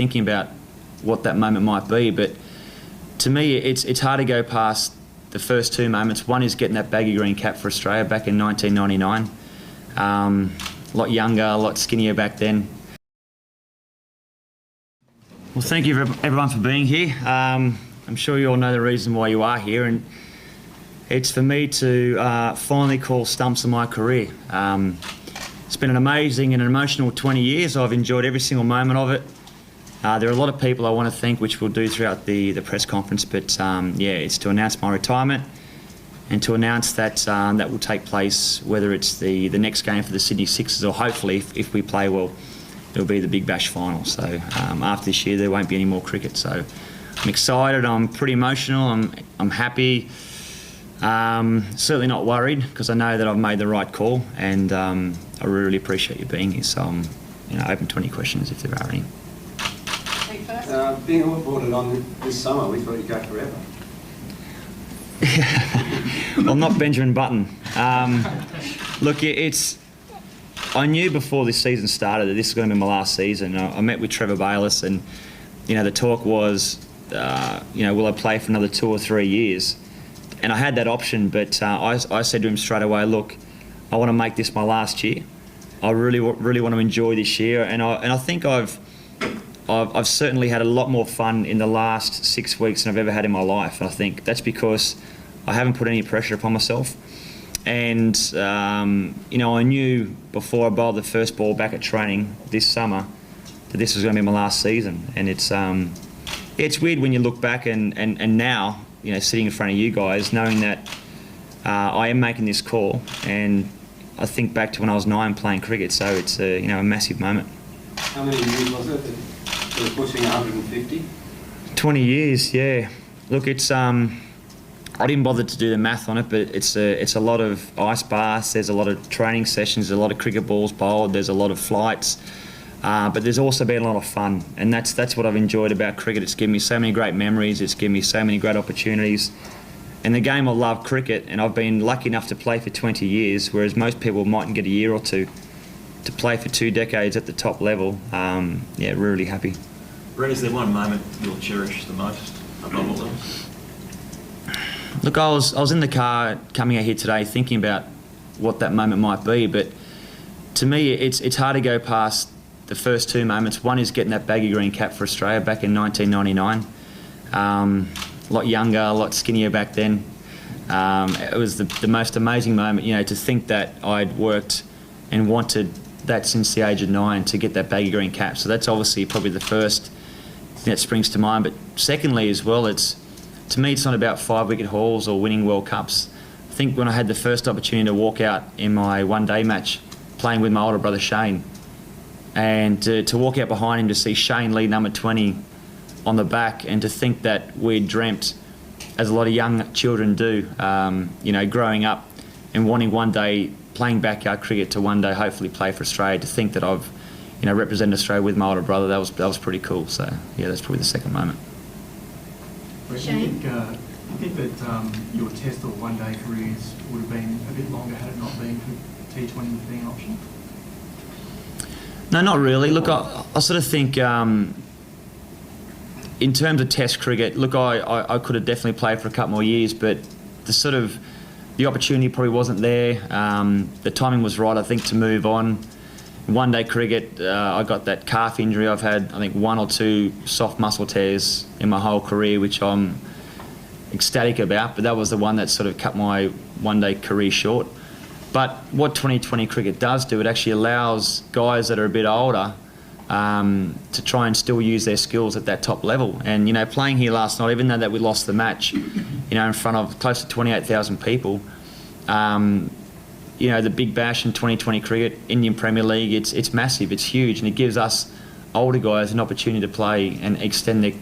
thinking about what that moment might be. But to me, it's hard to go past the first two moments. One is getting that baggy green cap for Australia back in 1999. A lot younger, a lot skinnier back then. Well, thank you everyone for being here. I'm sure you all know the reason why you are here, and it's for me to finally call stumps of my career. It's been an amazing and an emotional 20 years. I've enjoyed every single moment of it. There are a lot of people I want to thank, which we'll do throughout the press conference, but yeah, it's to announce my retirement and to announce that that will take place, whether it's the next game for the Sydney Sixers or hopefully, if we play well, it'll be the Big Bash final. So after this year, there won't be any more cricket. So I'm excited, I'm pretty emotional, I'm happy. Certainly not worried, because I know that I've made the right call, and I really appreciate you being here. So I'm open to any questions if there are any. Being awarded on this summer, we thought you'd go forever. Well, I'm not Benjamin Button. Look, I knew before this season started that this was going to be my last season. I met with Trevor Bayliss, and the talk was, will I play for another 2 or 3 years? And I had that option, but I said to him straight away, look, I want to make this my last year. I really want to enjoy this year, and I think I've certainly had a lot more fun in the last 6 weeks than I've ever had in my life. And I think that's because I haven't put any pressure upon myself. And I knew before I bowled the first ball back at training this summer that this was going to be my last season. And it's weird when you look back and now, sitting in front of you guys, knowing that I am making this call, and I think back to when I was 9 playing cricket. So it's a massive moment. How many years was it? We're pushing 150? 20 years, yeah. Look, it's I didn't bother to do the math on it, but it's a lot of ice baths, there's a lot of training sessions, there's a lot of cricket balls bowled, there's a lot of flights, but there's also been a lot of fun, and that's what I've enjoyed about cricket. It's given me so many great memories, it's given me so many great opportunities. And the game, I love cricket, and I've been lucky enough to play for 20 years, whereas most people mightn't get a year or two. To play for 2 decades at the top level, yeah, really happy. Brett, is there one moment you'll cherish the most above all else? Look, I was in the car coming out here today thinking about what that moment might be, but to me it's hard to go past the first two moments. One is getting that baggy green cap for Australia back in 1999. A lot younger, a lot skinnier back then. It was the most amazing moment, to think that I'd worked and wanted that since the age of 9 to get that baggy green cap. So that's obviously probably the first thing that springs to mind. But secondly as well, to me it's not about 5-wicket hauls or winning World Cups. I think when I had the first opportunity to walk out in my one-day match playing with my older brother Shane, and to walk out behind him to see Shane lead number 20 on the back, and to think that we'd dreamt, as a lot of young children do, growing up and wanting one day playing backyard cricket to one day hopefully play for Australia, to think that I've represented Australia with my older brother, that was pretty cool. So yeah, that's probably the second moment. Shane? I think that your test or one-day careers would have been a bit longer had it not been for T20 being an option? No, not really. Look, I sort of think in terms of test cricket, look, I could have definitely played for a couple more years, but the opportunity probably wasn't there. The timing was right, I think, to move on. One-day cricket, I got that calf injury. I've had, I think, 1 or 2 soft muscle tears in my whole career, which I'm ecstatic about, but that was the one that sort of cut my one-day career short. But what 2020 cricket does do, it actually allows guys that are a bit older to try and still use their skills at that top level. And, playing here last night, even though that we lost the match, in front of close to 28,000 people, the Big Bash in 2020 cricket, Indian Premier League, it's massive, it's huge, and it gives us older guys an opportunity to play and extend their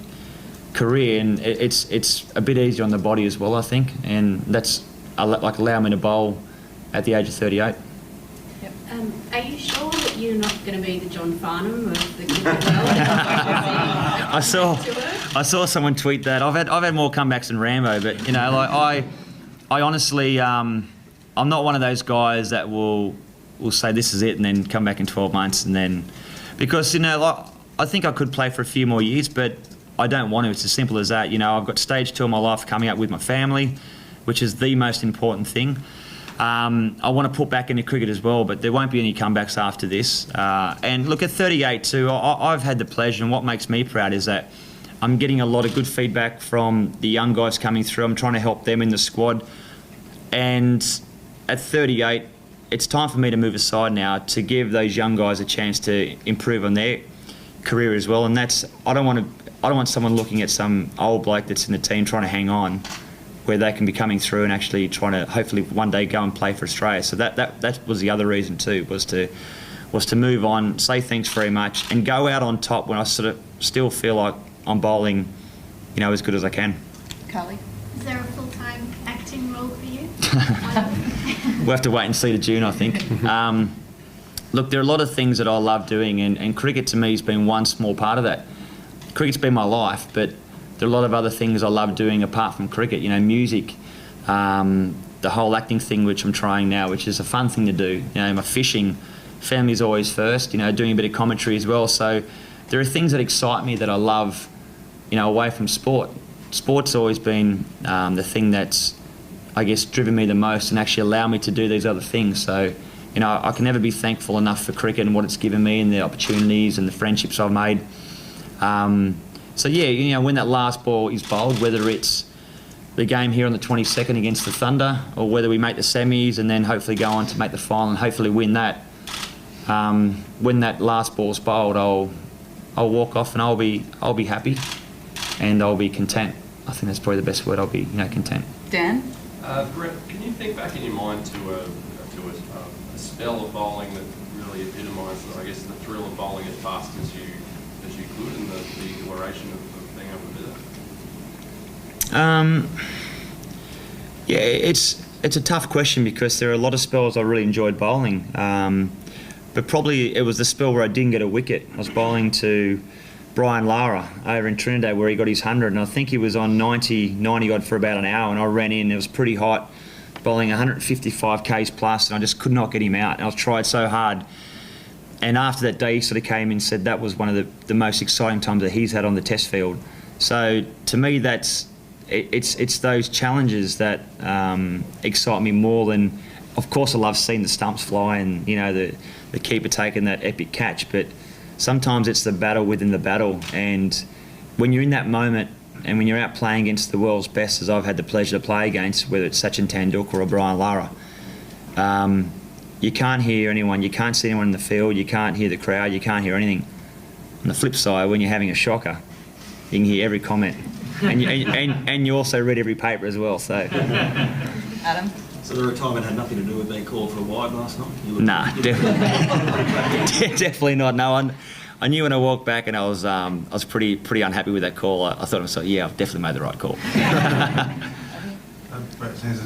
career, and it's a bit easier on the body as well, I think, and that's allow me to bowl at the age of 38. Yep. Are you sure that you're not going to be the John Farnham of the cricket world? I saw someone tweet that. I've had more comebacks than Rambo, but I honestly, I'm not one of those guys that will say this is it and then come back in 12 months and then, because I think I could play for a few more years, but I don't want to. It's as simple as that. You know, I've got stage 2 of my life coming up with my family, which is the most important thing. I want to put back into cricket as well, but there won't be any comebacks after this. And look, at 38 too, I've had the pleasure, and what makes me proud is that I'm getting a lot of good feedback from the young guys coming through. I'm trying to help them in the squad. And at 38, it's time for me to move aside now to give those young guys a chance to improve on their career as well. And that's, I don't want someone looking at some old bloke that's in the team trying to hang on, where they can be coming through and actually trying to hopefully one day go and play for Australia. So that was the other reason too, was to move on, say thanks very much, and go out on top when I sort of still feel like I'm bowling, you know, as good as I can. Carly? Is there a full-time acting role for you? We'll have to wait and see to June, I think. Look, there are a lot of things that I love doing, and cricket to me has been one small part of that. Cricket's been my life, but there are a lot of other things I love doing apart from cricket. You know, music, the whole acting thing, which I'm trying now, which is a fun thing to do. You know, my fishing, family's always first. You know, doing a bit of commentary as well. So there are things that excite me that I love, you know, away from sport. Sport's always been the thing that's, I guess, driven me the most and actually allowed me to do these other things. So, you know, I can never be thankful enough for cricket and what it's given me and the opportunities and the friendships I've made. So yeah, you know, when that last ball is bowled, whether it's the game here on the 22nd against the Thunder, or whether we make the semis and then hopefully go on to make the final and hopefully win that, when that last ball's bowled, I'll walk off and I'll be happy and I'll be content. I think that's probably the best word. I'll be, you know, content. Dan? Brett, can you think back in your mind to a spell of bowling that really epitomised, I guess, the thrill of bowling as fast as you could, and the exhilaration of being able to do that? Yeah, it's a tough question because there are a lot of spells I really enjoyed bowling, but probably it was the spell where I didn't get a wicket. I was bowling to Brian Lara over in Trinidad where he got his 100, and I think he was on 90 odd for about an hour, and I ran in, it was pretty hot, bowling 155 k's plus, and I just could not get him out, and I tried so hard. And after that day, he sort of came in and said that was one of the most exciting times that he's had on the test field. So to me, it's those challenges that excite me more than, of course, I love seeing the stumps fly and, you know, the keeper taking that epic catch. But sometimes it's the battle within the battle, and when you're in that moment and when you're out playing against the world's best, as I've had the pleasure to play against, whether it's Sachin Tendulkar or Brian Lara, you can't hear anyone, you can't see anyone in the field, you can't hear the crowd, you can't hear anything. On the flip side, when you're having a shocker, you can hear every comment, and you also read every paper as well. So, Adam? So the retirement had nothing to do with being called for a wide last night? Nah, definitely, definitely not. No, I knew when I walked back, and I was pretty unhappy with that call. I thought to myself, yeah, I've definitely made the right call. Brett, since